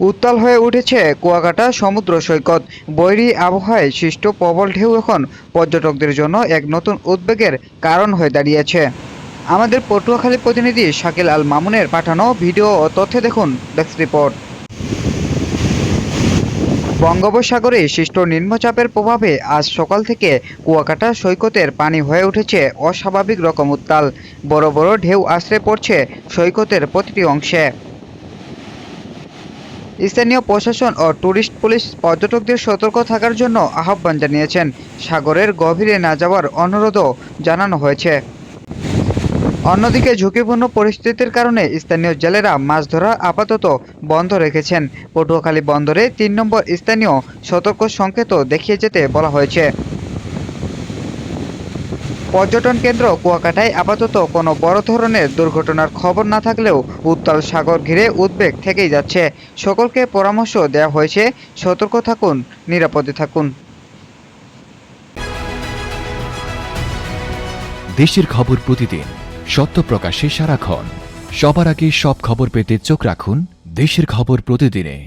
উত্তাল হয়ে উঠেছে কুয়াকাটা সমুদ্র সৈকত। বৈরী আবহাওয়ায় সৃষ্ট প্রবল ঢেউ এখন পর্যটকদের জন্য এক নতুন উদ্বেগের কারণ হয়ে দাঁড়িয়েছে। আমাদের পটুয়াখালী প্রতিনিধি শাকিল আল মামুনের পাঠানো ভিডিও ও তথ্যে দেখুন ডেস্ক রিপোর্ট। বঙ্গোপসাগরে সৃষ্ট নিম্নচাপের প্রভাবে আজ সকাল থেকে কুয়াকাটা সৈকতের পানি হয়ে উঠেছে অস্বাভাবিক রকম উত্তাল। বড় বড় ঢেউ আছড়ে পড়ছে সৈকতের প্রতিটি অংশে। স্থানীয় প্রশাসন ও টুরিস্ট পুলিশ পর্যটকদের সতর্ক থাকার জন্য আহ্বান জানিয়েছেন। সাগরের গভীরে না যাওয়ার অনুরোধও জানানো হয়েছে। অন্যদিকে ঝুঁকিপূর্ণ পরিস্থিতির কারণে স্থানীয় জেলেরা মাছ ধরা আপাতত বন্ধ রেখেছেন। পটুয়াখালী বন্দরে ৩ নম্বর স্থানীয় সতর্ক সংকেত দেখিয়ে যেতে বলা হয়েছে। পর্যটন কেন্দ্র কুয়াকাটায় আপাতত কোনো বড় ধরনের দুর্ঘটনার খবর না থাকলেও উত্তাল সাগর ঘিরে উদ্বেগ থেকেই যাচ্ছে। সকলকে পরামর্শ দেওয়া হয়েছে, সতর্ক থাকুন, নিরাপদে থাকুন। দেশের খবর প্রতিদিন, সত্য প্রকাশে সারাক্ষণ, সবার আগে সব খবর পেতে চোখ রাখুন দেশের খবর প্রতিদিনে।